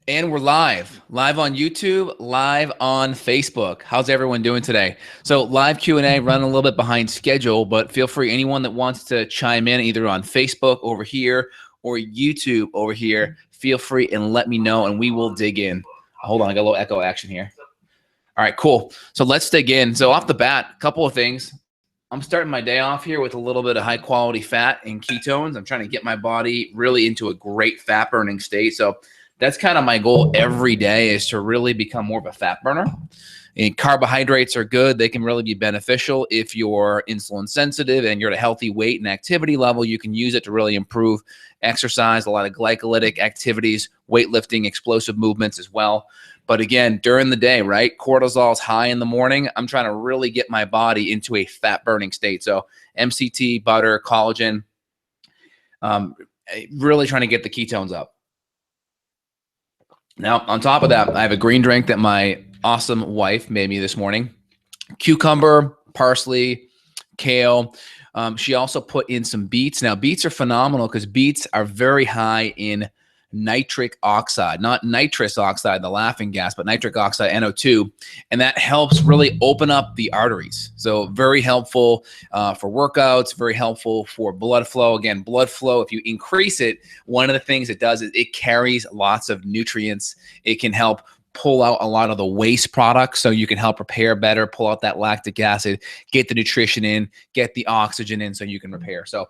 And we're live on YouTube, live on Facebook. How's everyone doing today? So live Q&A, running a little bit behind schedule, but feel free, anyone that wants to chime in either on Facebook over here or YouTube over here, feel free and let me know and we will dig in. Hold on, I got a little echo action here. All right, cool. So let's dig in. So off the bat, a couple of things. I'm starting my day off here with a little bit of high quality fat and ketones. I'm trying to get my body really into a great fat burning state. So that's kind of my goal every day, is to really become more of a fat burner. And carbohydrates are good. They can really be beneficial if you're insulin sensitive and you're at a healthy weight and activity level. You can use it to really improve exercise, a lot of glycolytic activities, weightlifting, explosive movements as well. But again, during the day, right, cortisol is high in the morning. I'm trying to really get my body into a fat burning state. So MCT, butter, collagen, really trying to get the ketones up. Now, on top of that, I have a green drink that my awesome wife made me this morning. Cucumber, parsley, kale. She also put in some beets. Now, beets are phenomenal because beets are very high in nitric oxide, not nitrous oxide, the laughing gas, but nitric oxide, NO2. And that helps really open up the arteries. So very helpful for workouts, very helpful for blood flow. Again, blood flow, if you increase it, one of the things it does is it carries lots of nutrients. It can help pull out a lot of the waste products, so you can help repair better, pull out that lactic acid, get the nutrition in, get the oxygen in so you can repair. So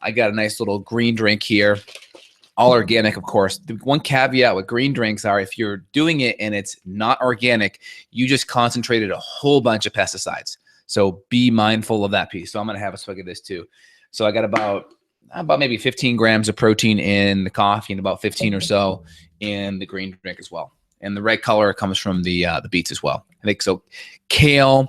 I got a nice little green drink here. All organic, of course. The one caveat with green drinks are if you're doing it and it's not organic, you just concentrated a whole bunch of pesticides. So be mindful of that piece. So I'm going to have a swig of this too. So I got about maybe 15 grams of protein in the coffee and about 15 or so in the green drink as well. And the red color comes from the beets as well. I think so. Kale,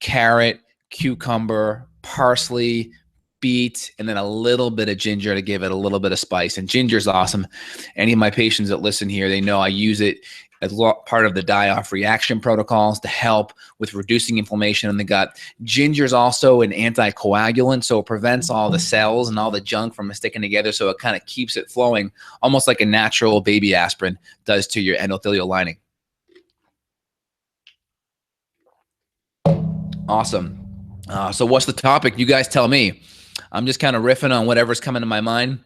carrot, cucumber, parsley, beet, and then a little bit of ginger to give it a little bit of spice. And ginger is awesome. Any of my patients that listen here, they know I use it as part of the die-off reaction protocols to help with reducing inflammation in the gut. Ginger is also an anticoagulant, so it prevents all the cells and all the junk from sticking together, so it kind of keeps it flowing, almost like a natural baby aspirin does to your endothelial lining. Awesome. So what's the topic? You guys tell me. I'm just kind of riffing on whatever's coming to my mind.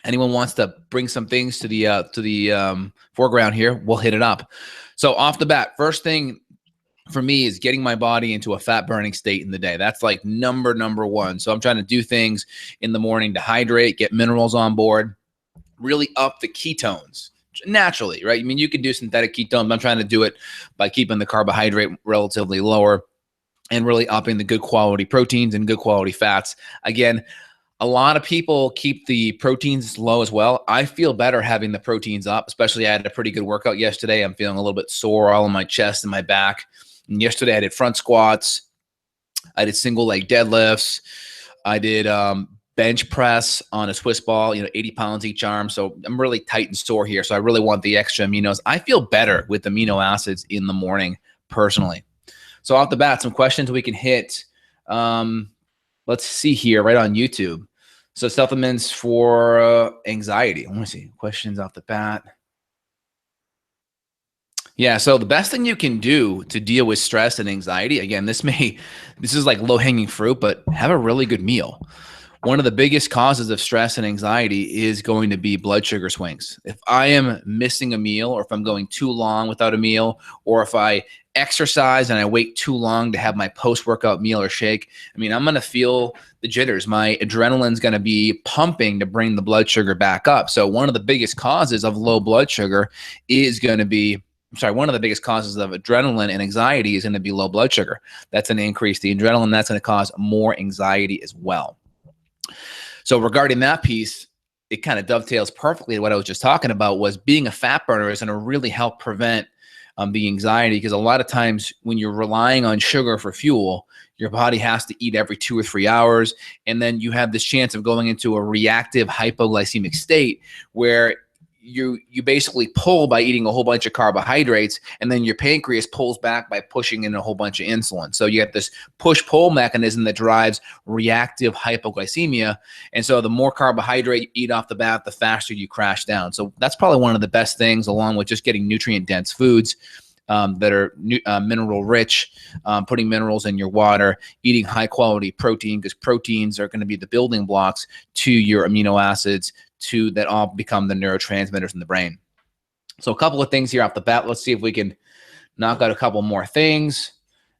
Anyone wants to bring some things to the foreground here, we'll hit it up. So off the bat, first thing for me is getting my body into a fat burning state in the day. That's like number one. So I'm trying to do things in the morning to hydrate, get minerals on board, really up the ketones naturally, right? I mean, you can do synthetic ketones. I'm trying to do it by keeping the carbohydrate relatively lower and really upping the good quality proteins and good quality fats. Again, a lot of people keep the proteins low as well. I feel better having the proteins up, especially I had a pretty good workout yesterday. I'm feeling a little bit sore all in my chest and my back. And yesterday I did front squats. I did single leg deadlifts. I did bench press on a Swiss ball, 80 pounds each arm. So I'm really tight and sore here. So I really want the extra aminos. I feel better with amino acids in the morning personally. So off the bat, some questions we can hit. Let's see here, right on YouTube. So supplements for anxiety. I want to see questions off the bat. Yeah, so the best thing you can do to deal with stress and anxiety, again, this is like low-hanging fruit, but have a really good meal. One of the biggest causes of stress and anxiety is going to be blood sugar swings. If I am missing a meal, or if I'm going too long without a meal, or if I exercise and I wait too long to have my post-workout meal or shake, I mean, I'm going to feel the jitters. My adrenaline's going to be pumping to bring the blood sugar back up. So one of the biggest causes of low blood sugar is going to be, one of the biggest causes of adrenaline and anxiety is going to be low blood sugar. That's going to increase the adrenaline. That's going to cause more anxiety as well. So regarding that piece, it kind of dovetails perfectly to what I was just talking about, was being a fat burner is going to really help prevent the anxiety, because a lot of times when you're relying on sugar for fuel, your body has to eat every 2 or 3 hours, and then you have this chance of going into a reactive hypoglycemic state where you basically pull by eating a whole bunch of carbohydrates, and then your pancreas pulls back by pushing in a whole bunch of insulin. So you have this push-pull mechanism that drives reactive hypoglycemia. And so the more carbohydrate you eat off the bat, the faster you crash down. So that's probably one of the best things, along with just getting nutrient-dense foods that are mineral rich, putting minerals in your water, eating high quality protein, because proteins are going to be the building blocks to your amino acids that all become the neurotransmitters in the brain. So a couple of things here off the bat. Let's see if we can knock out a couple more things.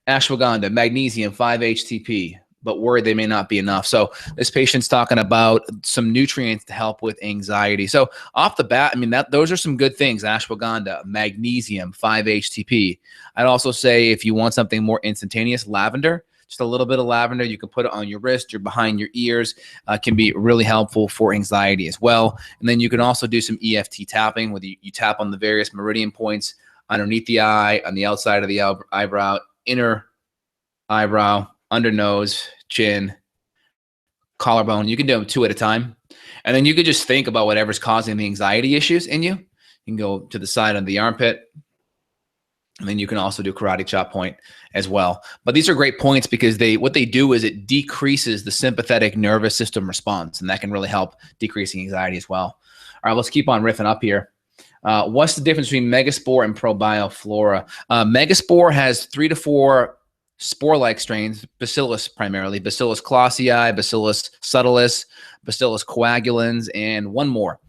Ashwagandha, magnesium, 5-HTP, but worried they may not be enough. So this patient's talking about some nutrients to help with anxiety. So off the bat, I mean, those are some good things. Ashwagandha, magnesium, 5-HTP. I'd also say if you want something more instantaneous, lavender, just a little bit of lavender. You can put it on your wrist or behind your ears. Can be really helpful for anxiety as well. And then you can also do some EFT tapping, where you tap on the various meridian points underneath the eye, on the outside of the eyebrow, inner eyebrow, under nose, chin, collarbone. You can do them 2 at a time. And then you could just think about whatever's causing the anxiety issues in you. You can go to the side of the armpit. And then you can also do karate chop point as well. But these are great points because what they do is it decreases the sympathetic nervous system response, and that can really help decreasing anxiety as well. All right, let's keep on riffing up here. What's the difference between Megaspore and Probioflora? Megaspore has 3 to 4 spore-like strains, Bacillus primarily, Bacillus clausii, Bacillus subtilis, Bacillus coagulans, and one more.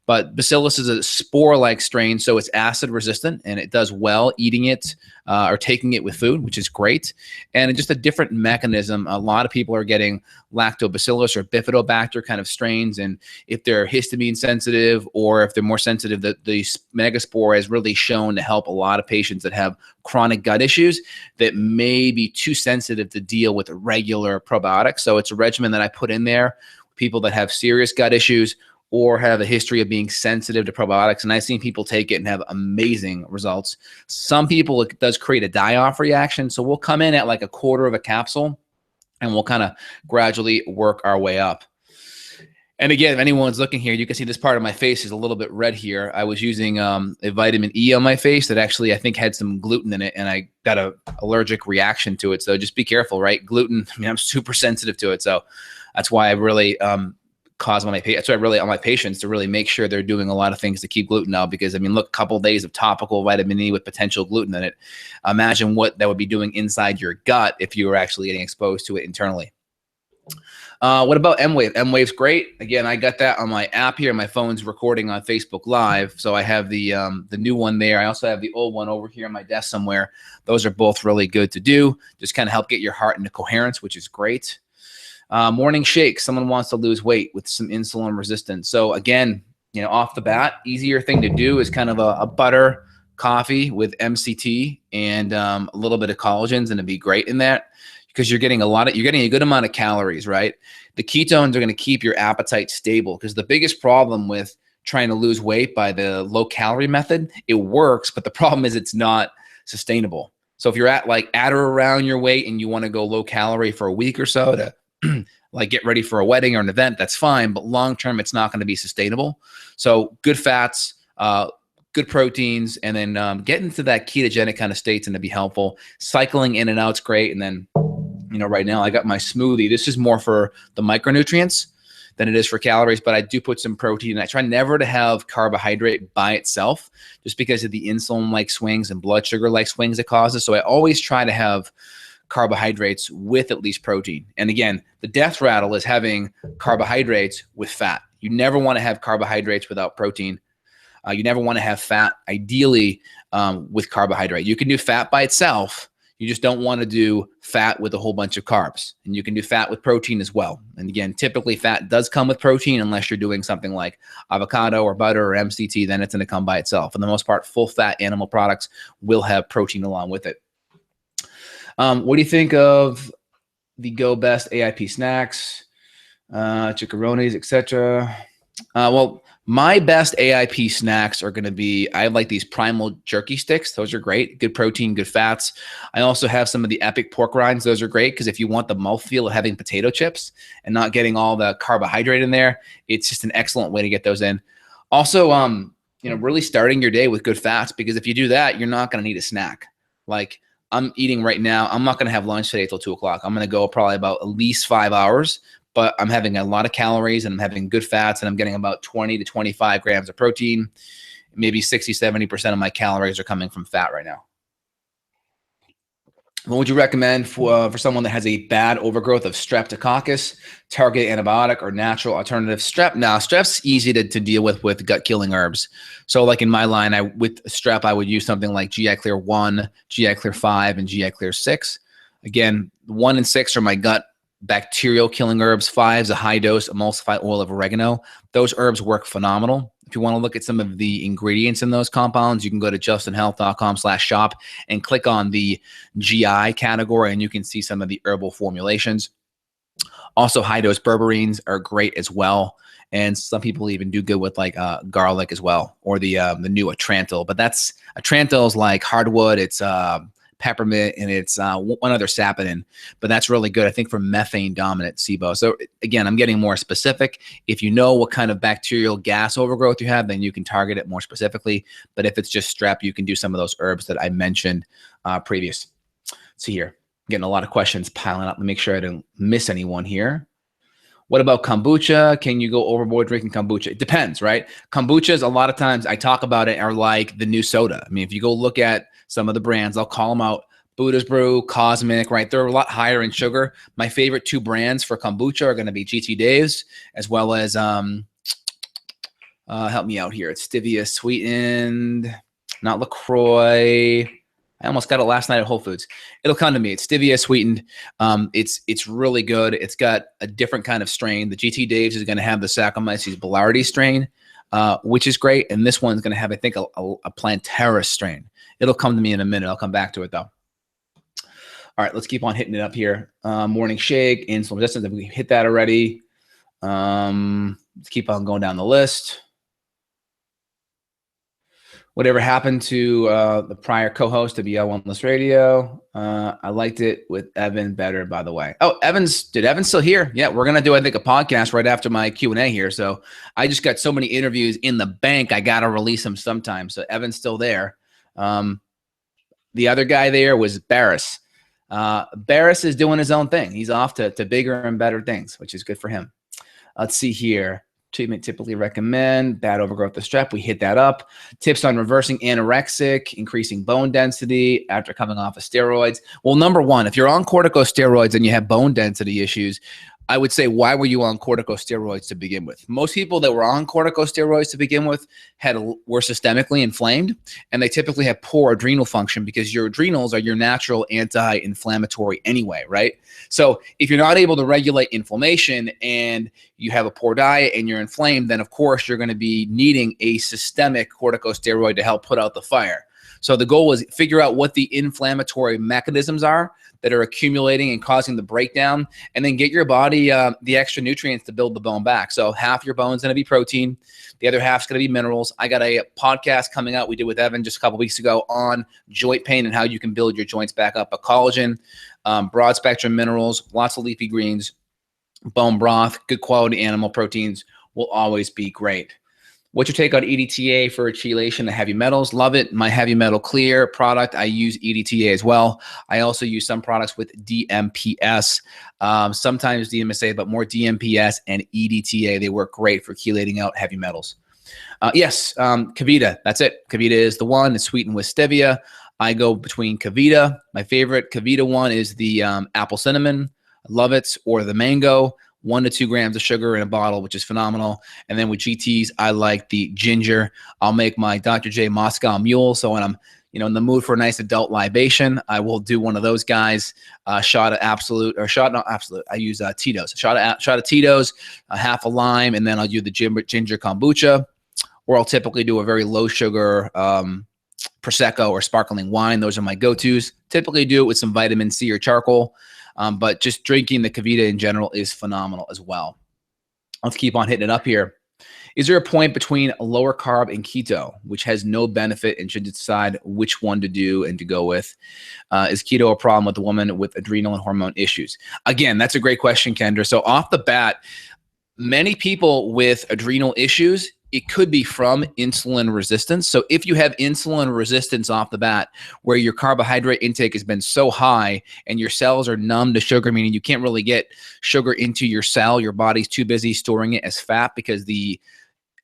But Bacillus is a spore-like strain, so it's acid resistant, and it does well eating it or taking it with food, which is great. And it's just a different mechanism. A lot of people are getting lactobacillus or bifidobacter kind of strains, and if they're histamine sensitive or if they're more sensitive, the Megaspore has really shown to help a lot of patients that have chronic gut issues that may be too sensitive to deal with regular probiotics. So it's a regimen that I put in there, people that have serious gut issues or have a history of being sensitive to probiotics. And I've seen people take it and have amazing results. Some people, it does create a die-off reaction. So we'll come in at like a quarter of a capsule and we'll kind of gradually work our way up. And again, if anyone's looking here, you can see this part of my face is a little bit red here. I was using a vitamin E on my face that actually I think had some gluten in it, and I got an allergic reaction to it. So just be careful, right? Gluten, I mean, I'm super sensitive to it. So that's why I really on my patients to really make sure they're doing a lot of things to keep gluten out, because I mean, look, a couple of days of topical vitamin E with potential gluten in it. Imagine what that would be doing inside your gut if you were actually getting exposed to it internally. What about M-Wave? M-Wave's great. Again, I got that on my app here. My phone's recording on Facebook Live, so I have the new one there. I also have the old one over here on my desk somewhere. Those are both really good to do. Just kind of help get your heart into coherence, which is great. Morning shake. Someone wants to lose weight with some insulin resistance. So again, off the bat, easier thing to do is kind of a butter coffee with MCT and a little bit of collagens, and it'd be great in that because you're getting a good amount of calories, right? The ketones are going to keep your appetite stable, because the biggest problem with trying to lose weight by the low calorie method, it works, but the problem is it's not sustainable. So if you're at or around your weight and you want to go low calorie for a week or so to like get ready for a wedding or an event, that's fine, but long term it's not going to be sustainable. So good fats, good proteins, and then get into that ketogenic kind of states, and to be helpful. Cycling in and out's great. And then right now I got my smoothie. This is more for the micronutrients than it is for calories, but I do put some protein. I try never to have carbohydrate by itself, just because of the insulin-like swings and blood sugar-like swings it causes. So I always try to have carbohydrates with at least protein. And again, the death rattle is having carbohydrates with fat. You never want to have carbohydrates without protein. You never want to have fat, ideally, with carbohydrate. You can do fat by itself. You just don't want to do fat with a whole bunch of carbs. And you can do fat with protein as well. And again, typically fat does come with protein, unless you're doing something like avocado or butter or MCT, then it's going to come by itself. For the most part, full fat animal products will have protein along with it. What do you think of the Go Best AIP snacks, chicharrones, etc.? Well, my best AIP snacks are going to be, I like these primal jerky sticks. Those are great. Good protein, good fats. I also have some of the epic pork rinds. Those are great because if you want the mouthfeel of having potato chips and not getting all the carbohydrate in there, it's just an excellent way to get those in. Also, really starting your day with good fats, because if you do that, you're not going to need a snack. Like I'm eating right now. I'm not going to have lunch today till 2 o'clock. I'm going to go probably about at least 5 hours, but I'm having a lot of calories and I'm having good fats and I'm getting about 20 to 25 grams of protein. Maybe 60, 70% of my calories are coming from fat right now. What would you recommend for someone that has a bad overgrowth of streptococcus, targeted antibiotic, or natural alternative? Strep? Now, strep's easy to deal with gut killing herbs. So like in my line, with strep, I would use something like GI Clear 1, GI Clear 5, and GI Clear 6. Again, 1 and 6 are my gut bacterial killing herbs. 5 is a high dose emulsified oil of oregano. Those herbs work phenomenal. If you want to look at some of the ingredients in those compounds, you can go to justinhealth.com/shop and click on the GI category, and you can see some of the herbal formulations. Also, high-dose berberines are great as well, and some people even do good with like garlic as well, or the new Atrantil. But Atrantil is like hardwood. It's peppermint, and it's one other saponin, but that's really good, I think, for methane dominant SIBO. So again, I'm getting more specific. If you know what kind of bacterial gas overgrowth you have, then you can target it more specifically. But if it's just strep, you can do some of those herbs that I mentioned previous. See here, I'm getting a lot of questions piling up. Let me make sure I don't miss anyone here. What about kombucha? Can you go overboard drinking kombucha? It depends, right? Kombuchas, a lot of times I talk about it, are like the new soda. I mean, if you go look at some of the brands, I'll call them out: Buddha's Brew, Cosmic, right? They're a lot higher in sugar. My favorite 2 brands for kombucha are going to be GT Dave's, as well as, help me out here. It's stevia sweetened, not LaCroix. I almost got it last night at Whole Foods. It'll come to me. It's stevia sweetened. It's really good. It's got a different kind of strain. The GT Dave's is going to have the Saccharomyces boulardii strain, which is great. And this one's going to have, I think, a plantaris strain. It'll come to me in a minute. I'll come back to it, though. All right, let's keep on hitting it up here. Morning shake, insulin resistance. We hit that already. Let's keep on going down the list. Whatever happened to the prior co-host of BL Wellness Radio? I liked it with Evan better, by the way. Oh, Evan's still here? Yeah, we're going to do, I think, a podcast right after my Q&A here. So I just got so many interviews in the bank, I got to release them sometime. So Evan's still there. The other guy there was Barris. Barris is doing his own thing. He's off to bigger and better things, which is good for him. Let's see here. Treatment typically recommend bad overgrowth of strep. We hit that up. Tips on reversing anorexic, increasing bone density after coming off of steroids. Well, number one, if you're on corticosteroids and you have bone density issues, I would say, why were you on corticosteroids to begin with? Most people that were on corticosteroids to begin with were systemically inflamed, and they typically have poor adrenal function because your adrenals are your natural anti-inflammatory anyway, right? So if you're not able to regulate inflammation and you have a poor diet and you're inflamed, then of course you're going to be needing a systemic corticosteroid to help put out the fire. So the goal was figure out what the inflammatory mechanisms are that are accumulating and causing the breakdown, and then get your body the extra nutrients to build the bone back. So half your bone's going to be protein. The other half's going to be minerals. I got a podcast coming out we did with Evan just a couple weeks ago on joint pain and how you can build your joints back up. A collagen, broad spectrum minerals, lots of leafy greens, bone broth, good quality animal proteins will always be great. What's your take on EDTA for chelation of heavy metals? Love it. My heavy metal clear product, I use EDTA as well. I also use some products with DMPS, sometimes DMSA, but more DMPS and EDTA. They work great for chelating out heavy metals. Yes, Kavita, that's it. Kavita is the one. It's sweetened with stevia. I go between Kavita. My favorite Kavita one is the apple cinnamon. I love it. Or the mango. 1 to 2 grams of sugar in a bottle, which is phenomenal. And then with GTs, I like the ginger. I'll make my Dr. J Moscow Mule. So when I'm in the mood for a nice adult libation, I will do one of those guys. Shot of Absolute, or shot not Absolute. I use Tito's. Shot of Tito's, half a lime, and then I'll do the ginger kombucha. Or I'll typically do a very low sugar Prosecco or sparkling wine. Those are my go-tos. Typically do it with some vitamin C or charcoal. But just drinking the Kavita in general is phenomenal as well. Let's keep on hitting it up here. Is there a point between a lower carb and keto, which has no benefit, and should decide which one to do and to go with? Is keto a problem with a woman with adrenal and hormone issues? Again, that's a great question, Kendra. So off the bat, many people with adrenal issues, it could be from insulin resistance. So if you have insulin resistance off the bat, where your carbohydrate intake has been so high and your cells are numb to sugar, meaning you can't really get sugar into your cell, your body's too busy storing it as fat because of the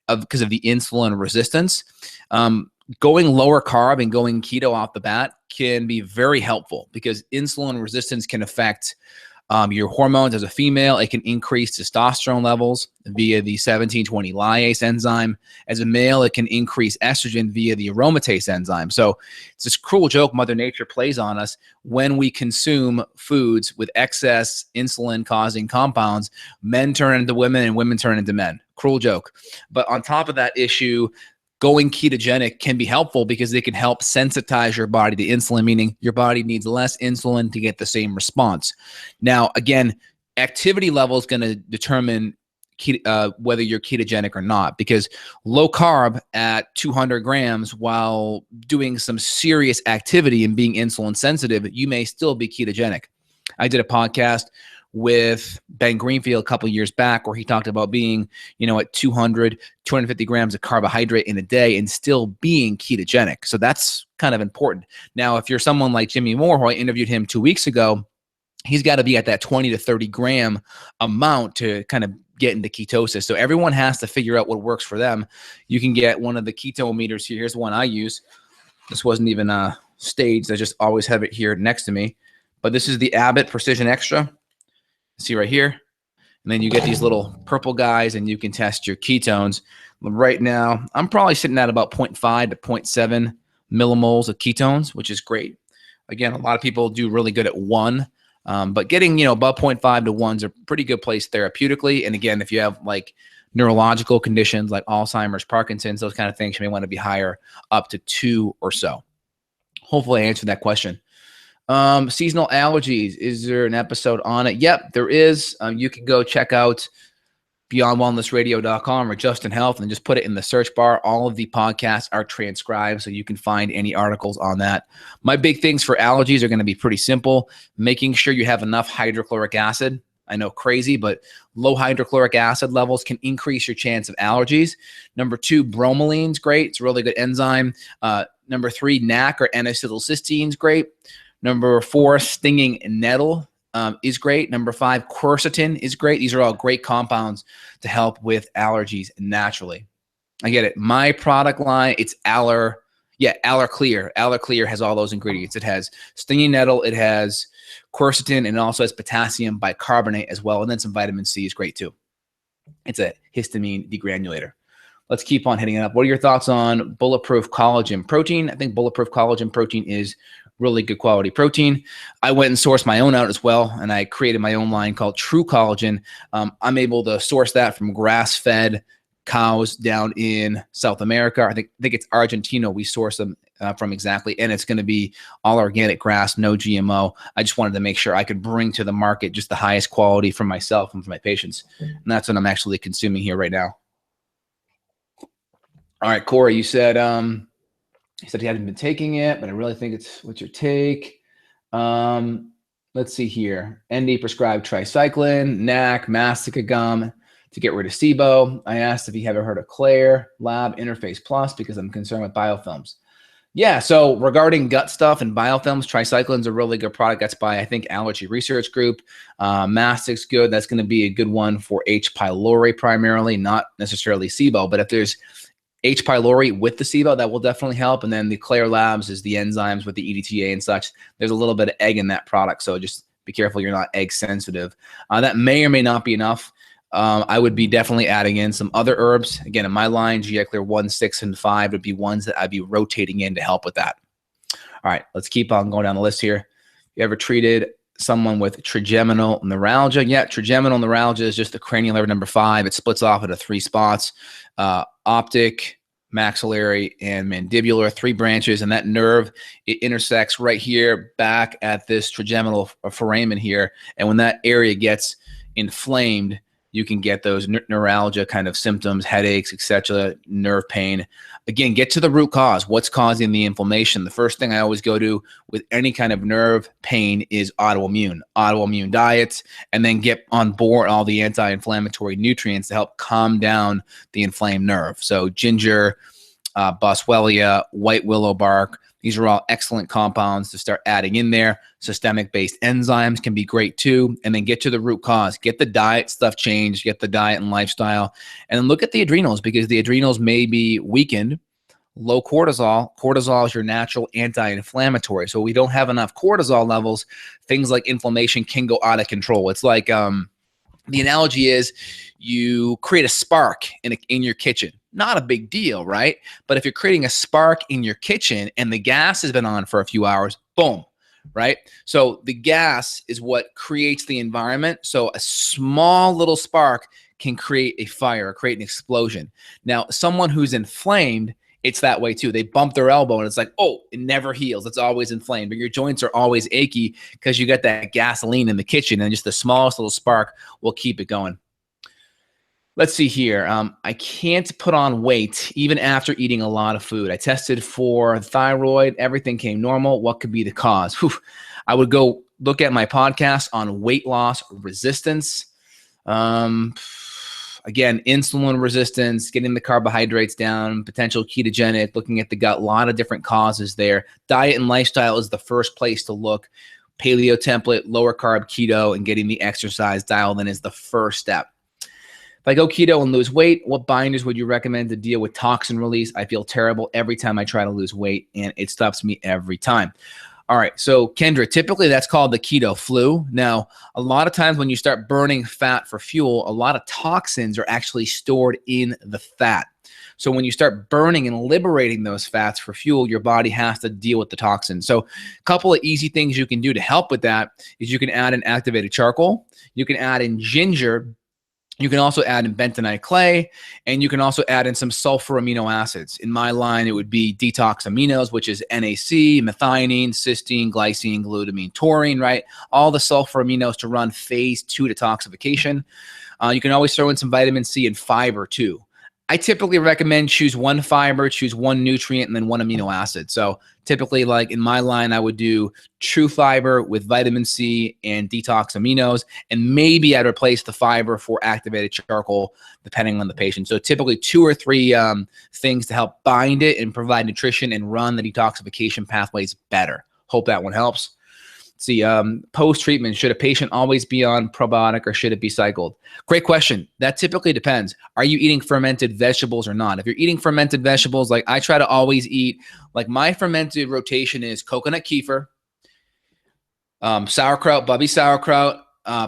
insulin resistance. Going lower carb and going keto off the bat can be very helpful because insulin resistance can affect your hormones. As a female, it can increase testosterone levels via the 1720 lyase enzyme. As a male, it can increase estrogen via the aromatase enzyme. So it's this cruel joke Mother Nature plays on us when we consume foods with excess insulin-causing compounds. Men turn into women and women turn into men. Cruel joke. But on top of that issue, going ketogenic can be helpful because they can help sensitize your body to insulin, meaning your body needs less insulin to get the same response. Now, again, activity level is going to determine whether you're ketogenic or not, because low carb at 200 grams while doing some serious activity and being insulin sensitive, you may still be ketogenic. I did a podcast with Ben Greenfield a couple of years back where he talked about being, at 250 grams of carbohydrate in a day and still being ketogenic. So that's kind of important. Now, if you're someone like Jimmy Moore, who I interviewed him 2 weeks ago, he's got to be at that 20 to 30 gram amount to kind of get into ketosis. So everyone has to figure out what works for them. You can get one of the ketone meters here. Here's one I use. This wasn't even staged. I just always have it here next to me. But this is the Abbott Precision Extra. See right here. And then you get these little purple guys and you can test your ketones. Right now, I'm probably sitting at about 0.5 to 0.7 millimoles of ketones, which is great. Again, a lot of people do really good at 1, but getting, above 0.5 to 1 is a pretty good place therapeutically. And again, if you have like neurological conditions like Alzheimer's, Parkinson's, those kind of things, you may want to be higher, up to 2 or so. Hopefully I answered that question. Seasonal allergies. Is there an episode on it? Yep, there is. You can go check out beyondwellnessradio.com or Justin Health and just put it in the search bar. All of the podcasts are transcribed, so you can find any articles on that. My big things for allergies are going to be pretty simple. Making sure you have enough hydrochloric acid. I know, crazy, but low hydrochloric acid levels can increase your chance of allergies. Number 2, bromeline's great. It's a really good enzyme. Number 3, NAC or N-acetylcysteine is great. Number 4, stinging nettle is great. Number 5, quercetin is great. These are all great compounds to help with allergies naturally. I get it. My product line, it's Allerclear. Allerclear has all those ingredients. It has stinging nettle, it has quercetin, and it also has potassium bicarbonate as well. And then some vitamin C is great too. It's a histamine degranulator. Let's keep on hitting it up. What are your thoughts on Bulletproof Collagen Protein? I think Bulletproof Collagen Protein is really good quality protein. I went and sourced my own out as well, and I created my own line called True Collagen. I'm able to source that from grass-fed cows down in South America. I think it's Argentina we source them from exactly, and it's going to be all organic grass, no GMO. I just wanted to make sure I could bring to the market just the highest quality for myself and for my patients, and that's what I'm actually consuming here right now. All right, Corey, you said he hadn't been taking it, but I really think it's what's your take? Let's see here. ND prescribed tricycline, NAC, mastica gum to get rid of SIBO. I asked if he ever heard of Claire Lab Interface Plus because I'm concerned with biofilms. Yeah, so regarding gut stuff and biofilms, tricycline is a really good product. That's by, I think, Allergy Research Group. Mastic's good. That's going to be a good one for H. pylori primarily, not necessarily SIBO, but if there's H. pylori with the SIBO, that will definitely help. And then the Claire Labs is the enzymes with the EDTA and such. There's a little bit of egg in that product, so just be careful you're not egg sensitive. That may or may not be enough. I would be definitely adding in some other herbs. Again, in my line, GI Clear 1, 6, and 5 would be ones that I'd be rotating in to help with that. All right, let's keep on going down the list here. You ever treated someone with trigeminal neuralgia? Yeah, trigeminal neuralgia is just the cranial nerve number 5. It splits off into 3 spots. Optic, maxillary, and mandibular, 3 branches, and that nerve, it intersects right here back at this trigeminal foramen here. And when that area gets inflamed, You can get those neuralgia kind of symptoms, headaches, etc., nerve pain. Again, get to the root cause. What's causing the inflammation? The first thing I always go to with any kind of nerve pain is autoimmune diets, and then get on board all the anti-inflammatory nutrients to help calm down the inflamed nerve. So ginger, boswellia, white willow bark. These are all excellent compounds to start adding in there. Systemic-based enzymes can be great too. And then get to the root cause. Get the diet stuff changed. Get the diet and lifestyle. And then look at the adrenals, because the adrenals may be weakened. Low cortisol. Cortisol is your natural anti-inflammatory. So we don't have enough cortisol levels. Things like inflammation can go out of control. It's like the analogy is you create a spark in your kitchen. Not a big deal, right? But if you're creating a spark in your kitchen and the gas has been on for a few hours, boom, right? So the gas is what creates the environment. So a small little spark can create a fire, create an explosion. Now, someone who's inflamed, it's that way too. They bump their elbow and it's like, oh, it never heals. It's always inflamed. But your joints are always achy because you got that gasoline in the kitchen, and just the smallest little spark will keep it going. Let's see here. I can't put on weight even after eating a lot of food. I tested for thyroid. Everything came normal. What could be the cause? Whew. I would go look at my podcast on weight loss resistance. Again, insulin resistance, getting the carbohydrates down, potential ketogenic, looking at the gut, a lot of different causes there. Diet and lifestyle is the first place to look. Paleo template, lower carb keto, and getting the exercise dialed in is the first step. If I go keto and lose weight, what binders would you recommend to deal with toxin release? I feel terrible every time I try to lose weight, and it stops me every time. All right, so Kendra, typically that's called the keto flu. Now, a lot of times when you start burning fat for fuel, a lot of toxins are actually stored in the fat. So when you start burning and liberating those fats for fuel, your body has to deal with the toxins. So a couple of easy things you can do to help with that is you can add in activated charcoal. You can add in ginger. You can also add in bentonite clay, and you can also add in some sulfur amino acids. In my line, it would be detox aminos, which is NAC, methionine, cysteine, glycine, glutamine, taurine, right? All the sulfur aminos to run phase 2 detoxification. You can always throw in some vitamin C and fiber too. I typically recommend choose one fiber, choose one nutrient, and then one amino acid. So typically, like in my line, I would do true fiber with vitamin C and detox aminos, and maybe I'd replace the fiber for activated charcoal, depending on the patient. So typically 2 or 3 things to help bind it and provide nutrition and run the detoxification pathways better. Hope that one helps. See, post-treatment, should a patient always be on probiotic or should it be cycled? Great question. That typically depends. Are you eating fermented vegetables or not? If you're eating fermented vegetables, like I try to always eat, like my fermented rotation is coconut kefir, sauerkraut, Bubby sauerkraut,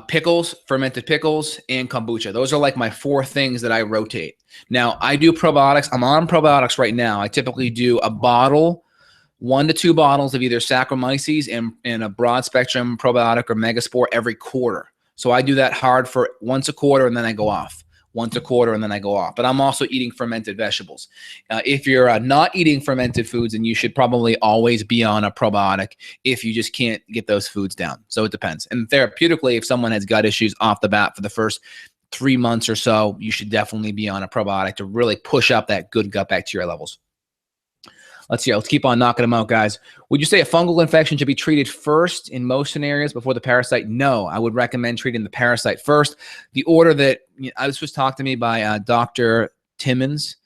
pickles, fermented pickles, and kombucha. Those are like my 4 things that I rotate. Now, I do probiotics. I'm on probiotics right now. I typically do a bottle, 1 to 2 bottles of either Saccharomyces and a broad spectrum probiotic or Megaspore every quarter. So I do that hard for once a quarter and then I go off. Once a quarter and then I go off. But I'm also eating fermented vegetables. If you're not eating fermented foods, then you should probably always be on a probiotic if you just can't get those foods down. So it depends. And therapeutically, if someone has gut issues off the bat for the first 3 months or so, you should definitely be on a probiotic to really push up that good gut bacteria levels. Let's see. Let's keep on knocking them out, guys. Would you say a fungal infection should be treated first in most scenarios before the parasite? No, I would recommend treating the parasite first. The order that this was talked to me by Dr. Timmons,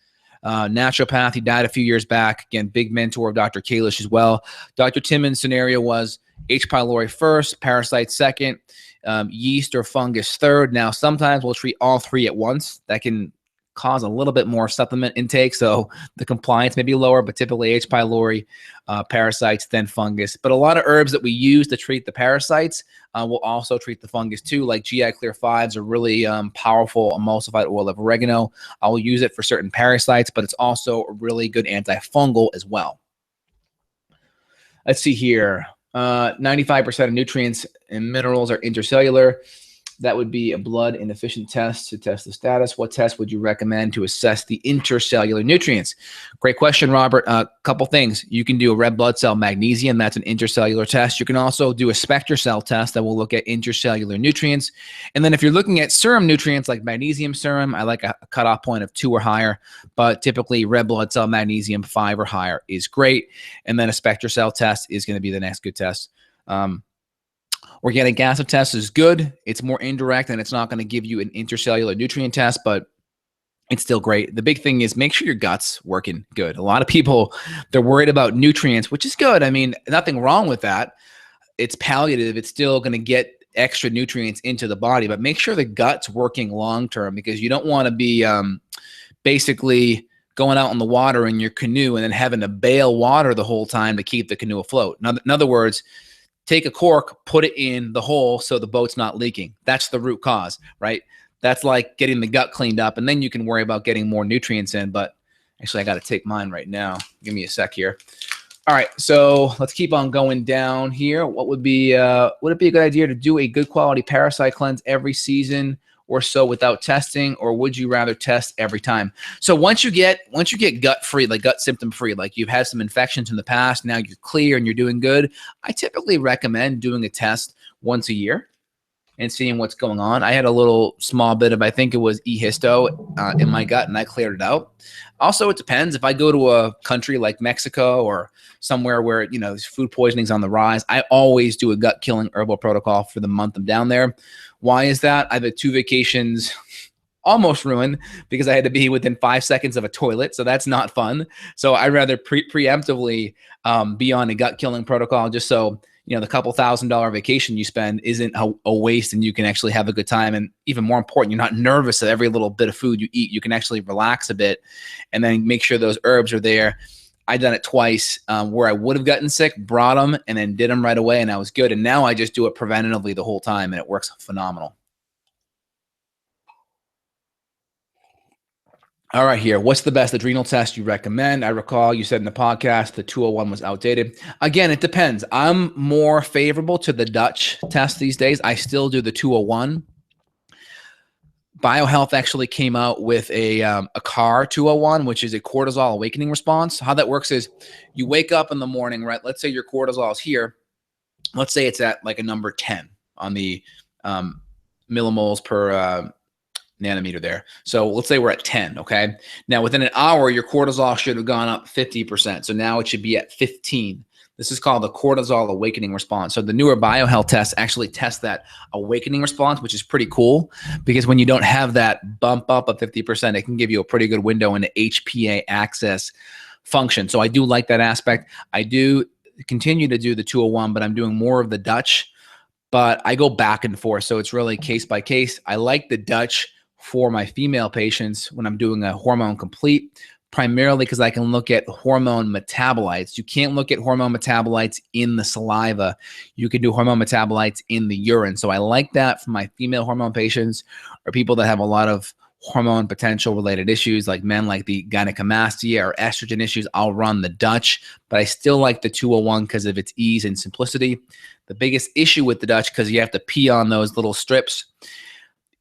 naturopath. He died a few years back. Again, big mentor of Dr. Kalish as well. Dr. Timmons' scenario was H. pylori first, parasite second, yeast or fungus third. Now, sometimes we'll treat all 3 at once. That can cause a little bit more supplement intake, so the compliance may be lower, but typically H. pylori, parasites, then fungus. But a lot of herbs that we use to treat the parasites will also treat the fungus too, like GI Clear 5s, a really powerful emulsified oil of oregano. I will use it for certain parasites, but it's also a really good antifungal as well. Let's see here. 95% of nutrients and minerals are intercellular. That would be a blood inefficient test to test the status. What test would you recommend to assess the intercellular nutrients? Great question, Robert. A couple things. You can do a red blood cell magnesium. That's an intercellular test. You can also do a spectra cell test that will look at intercellular nutrients. And then if you're looking at serum nutrients like magnesium serum, I like a cutoff point of 2 or higher, but typically red blood cell magnesium 5 or higher is great. And then a spectra cell test is going to be the next good test. Organic acid test is good. It's more indirect and it's not going to give you an intercellular nutrient test, but it's still great. The big thing is make sure your gut's working good. A lot of people, they're worried about nutrients, which is good. I mean, nothing wrong with that. It's palliative. It's still going to get extra nutrients into the body, but make sure the gut's working long-term, because you don't want to be basically going out on the water in your canoe and then having to bail water the whole time to keep the canoe afloat. In other words, take a cork, put it in the hole so the boat's not leaking. That's the root cause, right? That's like getting the gut cleaned up, and then you can worry about getting more nutrients in. But actually, I got to take mine right now. Give me a sec here. All right, so let's keep on going down here. What would be would it be a good idea to do a good quality parasite cleanse every season or so without testing, or would you rather test every time? So once you get gut free, like gut symptom free, like you've had some infections in the past, now you're clear and you're doing good, I typically recommend doing a test once a year and seeing what's going on. I had a little small bit of, I think it was E-histo in my gut, and I cleared it out. Also, it depends. If I go to a country like Mexico or somewhere where, you know, food poisoning's on the rise, I always do a gut killing herbal protocol for the month I'm down there. Why is that? I've had 2 vacations almost ruined because I had to be within 5 seconds of a toilet. So that's not fun. So I'd rather preemptively be on a gut killing protocol, just so, you know, the couple $1,000 vacation you spend isn't a waste, and you can actually have a good time. And even more important, you're not nervous at every little bit of food you eat. You can actually relax a bit and then make sure those herbs are there. I've done it twice where I would have gotten sick, brought them, and then did them right away, and I was good. And now I just do it preventatively the whole time, and it works phenomenal. All right, here. What's the best adrenal test you recommend? I recall you said in the podcast the 201 was outdated. Again, it depends. I'm more favorable to the Dutch test these days. I still do the 201. BioHealth actually came out with a CAR 201, which is a cortisol awakening response. How that works is you wake up in the morning, right? Let's say your cortisol is here. Let's say it's at like a number 10 on the millimoles per nanometer there. So let's say we're at 10, okay? Now within an hour, your cortisol should have gone up 50%. So now it should be at 15. This is called the cortisol awakening response. So the newer BioHealth tests actually test that awakening response, which is pretty cool, because when you don't have that bump up of 50%, it can give you a pretty good window into HPA axis function. So I do like that aspect. I do continue to do the 201, but I'm doing more of the Dutch, but I go back and forth. So it's really case by case. I like the Dutch for my female patients when I'm doing a hormone complete, primarily because I can look at hormone metabolites. You can't look at hormone metabolites in the saliva. You can do hormone metabolites in the urine. So I like that for my female hormone patients, or people that have a lot of hormone potential related issues, like men like the gynecomastia or estrogen issues. I'll run the Dutch, but I still like the 201 because of its ease and simplicity. The biggest issue with the Dutch, because you have to pee on those little strips,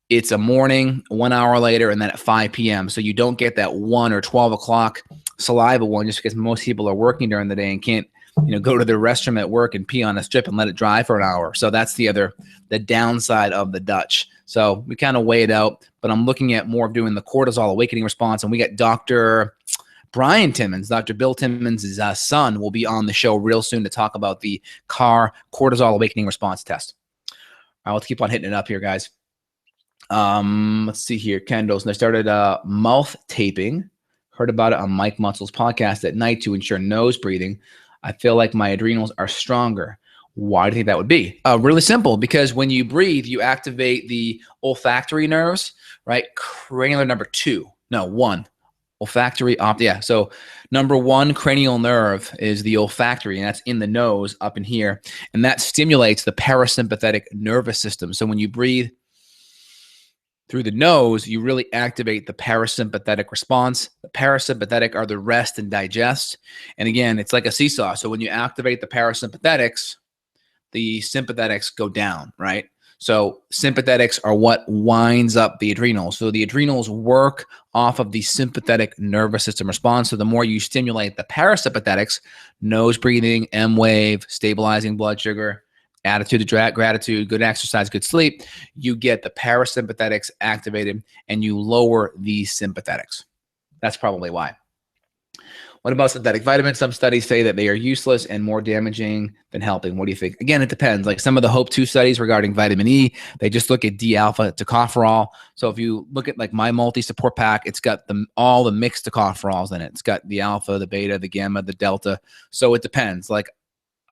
it's a morning, 1 hour later, and then at 5 p.m. So you don't get that 1 or 12 o'clock saliva one, just because most people are working during the day and can't, you know, go to the restroom at work and pee on a strip and let it dry for an hour. So that's the downside of the Dutch. So we kind of weigh it out, but I'm looking at more of doing the cortisol awakening response. And we got Dr. Brian Timmons, Dr. Bill Timmons' son, will be on the show real soon to talk about the CAR cortisol awakening response test. All right, let's keep on hitting it up here, guys. Let's see here. Candles. And I started mouth taping. Heard about it on Mike Mutzel's podcast at night to ensure nose breathing. I feel like my adrenals are stronger. Why do you think that would be? Really simple, because when you breathe, you activate the olfactory nerves, right? Cranial number 1. Olfactory, yeah. So number 1 cranial nerve is the olfactory, and that's in the nose up in here. And that stimulates the parasympathetic nervous system. So when you breathe through the nose, you really activate the parasympathetic response. The parasympathetic are the rest and digest. And again, it's like a seesaw. So when you activate the parasympathetics, the sympathetics go down, right? So sympathetics are what winds up the adrenals. So the adrenals work off of the sympathetic nervous system response. So the more you stimulate the parasympathetics, nose breathing, M wave, stabilizing blood sugar, attitude to gratitude, good exercise, good sleep, you get the parasympathetics activated and you lower the sympathetics. That's probably why. What about synthetic vitamins? Some studies say that they are useless and more damaging than helping. What do you think? Again, it depends. Like some of the HOPE-2 studies regarding vitamin E, they just look at D-alpha tocopherol. So if you look at like my multi-support pack, it's got all the mixed tocopherols in it. It's got the alpha, the beta, the gamma, the delta. So it depends. Like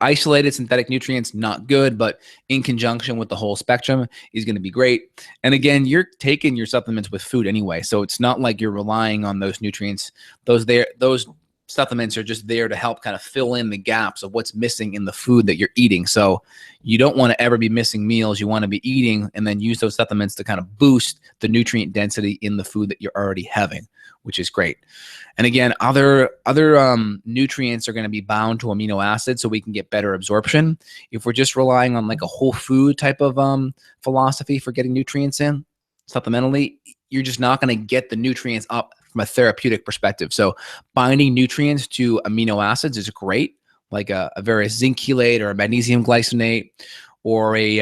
isolated synthetic nutrients, not good, but in conjunction with the whole spectrum is going to be great. And again, you're taking your supplements with food anyway. So it's not like you're relying on those nutrients. Those supplements are just there to help kind of fill in the gaps of what's missing in the food that you're eating. So you don't want to ever be missing meals. You want to be eating and then use those supplements to kind of boost the nutrient density in the food that you're already having, which is great. And again, other nutrients are going to be bound to amino acids so we can get better absorption. If we're just relying on like a whole food type of philosophy for getting nutrients in supplementally, you're just not going to get the nutrients up from a therapeutic perspective. So binding nutrients to amino acids is great, like a very zinc chelate or a magnesium glycinate or a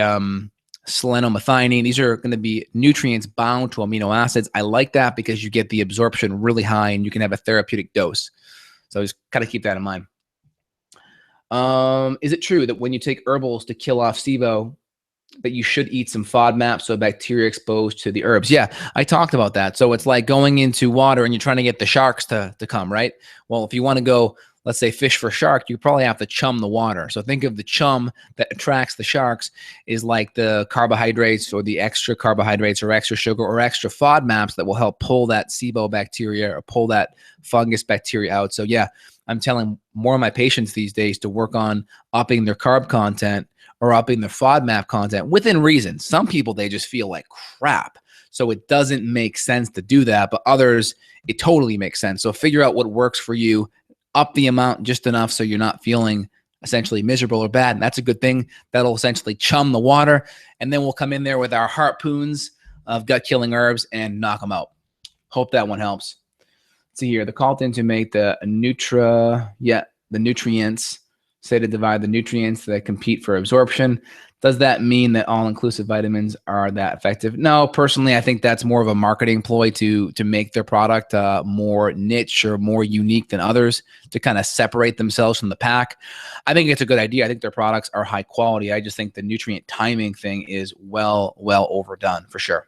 selenomethionine. These are going to be nutrients bound to amino acids. I like that because you get the absorption really high and you can have a therapeutic dose. So just kind of keep that in mind. Is it true that when you take herbals to kill off SIBO, that you should eat some FODMAP, so bacteria exposed to the herbs? Yeah, I talked about that. So it's like going into water and you're trying to get the sharks to come, right? Well, if you want to go, let's say fish for shark, you probably have to chum the water. So think of the chum that attracts the sharks is like the carbohydrates or the extra carbohydrates or extra sugar or extra FODMAPs that will help pull that SIBO bacteria or pull that fungus bacteria out. So yeah, I'm telling more of my patients these days to work on upping their carb content or upping their FODMAP content within reason. Some people, they just feel like crap. So it doesn't make sense to do that, but others, it totally makes sense. So figure out what works for you, up the amount just enough so you're not feeling essentially miserable or bad. And that's a good thing. That'll essentially chum the water. And then we'll come in there with our harpoons of gut-killing herbs and knock them out. Hope that one helps. Let's see here. The Colton to make the nutrients, say to divide the nutrients that compete for absorption. Does that mean that all-inclusive vitamins are that effective? No, personally, I think that's more of a marketing ploy to make their product more niche or more unique than others to kind of separate themselves from the pack. I think it's a good idea. I think their products are high quality. I just think the nutrient timing thing is well overdone for sure.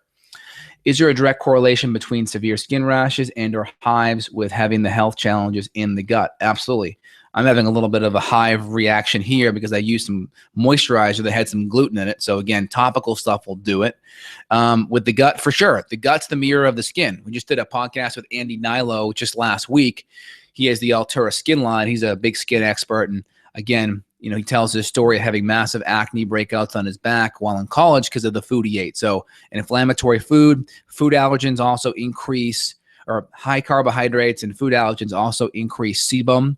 Is there a direct correlation between severe skin rashes and or hives with having the health challenges in the gut? Absolutely. I'm having a little bit of a hive reaction here because I used some moisturizer that had some gluten in it. So again, topical stuff will do it. With the gut, for sure. The gut's the mirror of the skin. We just did a podcast with Andy Nilo just last week. He has the Altura skin line. He's a big skin expert. And again, he tells his story of having massive acne breakouts on his back while in college because of the food he ate. So an inflammatory food allergens also increase, or high carbohydrates and food allergens also increase sebum,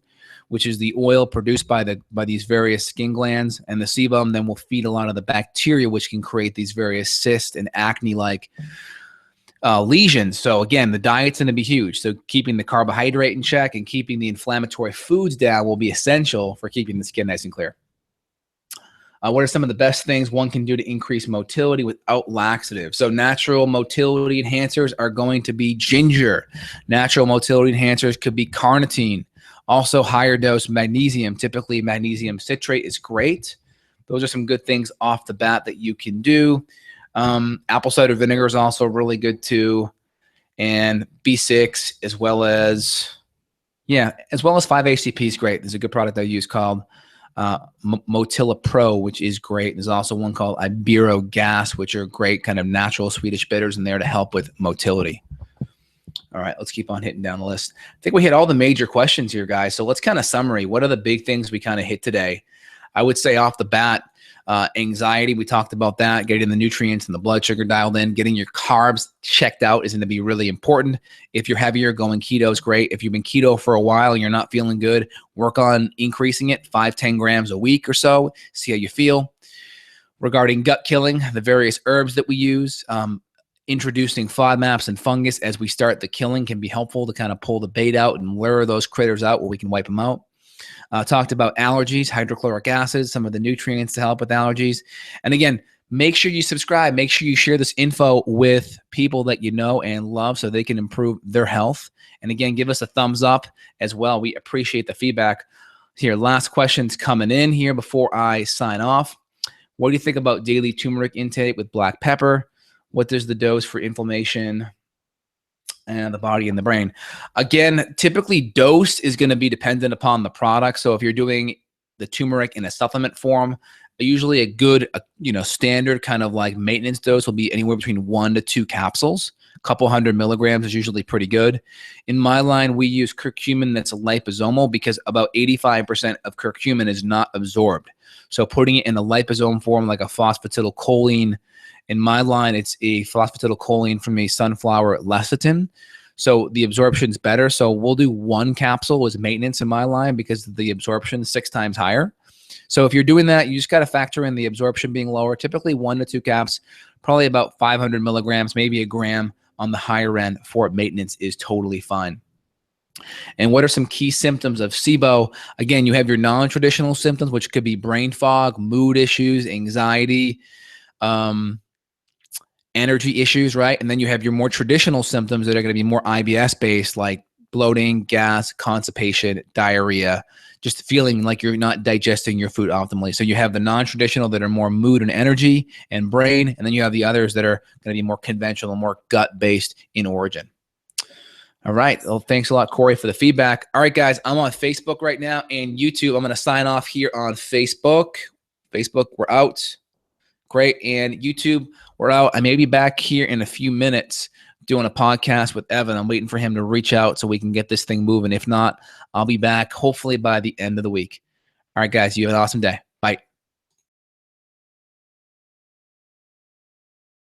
which is the oil produced by these various skin glands, and the sebum then will feed a lot of the bacteria, which can create these various cysts and acne-like lesions. So again, the diet's going to be huge. So keeping the carbohydrate in check and keeping the inflammatory foods down will be essential for keeping the skin nice and clear. What are some of the best things one can do to increase motility without laxative? So natural motility enhancers are going to be ginger. Natural motility enhancers could be carnitine. Also, higher dose magnesium. Typically, magnesium citrate is great. Those are some good things off the bat that you can do. Apple cider vinegar is also really good too. And B6 as well as 5-HTP is great. There's a good product I use called Motilla Pro, which is great. There's also one called Ibero Gas, which are great kind of natural Swedish bitters in there to help with motility. All right, let's keep on hitting down the list. I think we hit all the major questions here, guys. So let's kind of summary. What are the big things we kind of hit today? I would say off the bat, anxiety, we talked about that, getting the nutrients and the blood sugar dialed in, getting your carbs checked out is going to be really important. If you're heavier, going keto is great. If you've been keto for a while and you're not feeling good, work on increasing it 5-10 grams a week or so. See how you feel. regarding gut killing, the various herbs that we use. Introducing FODMAPs and fungus as we start the killing can be helpful to kind of pull the bait out and lure those critters out where we can wipe them out. Talked about allergies, hydrochloric acid, some of the nutrients to help with allergies. And again, make sure you subscribe. Make sure you share this info with people that you know and love so they can improve their health. And again, give us a thumbs up as well. We appreciate the feedback. Here, last questions coming in here before I sign off. What do you think about daily turmeric intake with black pepper? What is the dose for inflammation and the body and the brain? Again, typically dose is going to be dependent upon the product. So if you're doing the turmeric in a supplement form, usually a good, standard kind of like maintenance dose will be anywhere between 1 to 2 capsules. A couple hundred milligrams is usually pretty good. In my line, we use curcumin that's liposomal because about 85% of curcumin is not absorbed. So putting it in a liposome form like a phosphatidylcholine, in my line, it's a phosphatidylcholine from a sunflower lecithin. So the absorption is better. So we'll do 1 capsule as maintenance in my line because the absorption is 6 times higher. So if you're doing that, you just got to factor in the absorption being lower. Typically 1 to 2 caps, probably about 500 milligrams, maybe a gram on the higher end for maintenance is totally fine. And what are some key symptoms of SIBO? Again, you have your non-traditional symptoms, which could be brain fog, mood issues, anxiety, energy issues, right? And then you have your more traditional symptoms that are going to be more IBS based, like bloating, gas, constipation, diarrhea, just feeling like you're not digesting your food optimally. So you have the non-traditional that are more mood and energy and brain, and then you have the others that are going to be more conventional, more gut-based in origin. All right. Well, thanks a lot, Corey, for the feedback. All right, guys, I'm on Facebook right now and YouTube. I'm going to sign off here on Facebook. Facebook, we're out. Great. And YouTube, we're out. I may be back here in a few minutes doing a podcast with Evan. I'm waiting for him to reach out so we can get this thing moving. If not, I'll be back hopefully by the end of the week. All right, guys, you have an awesome day.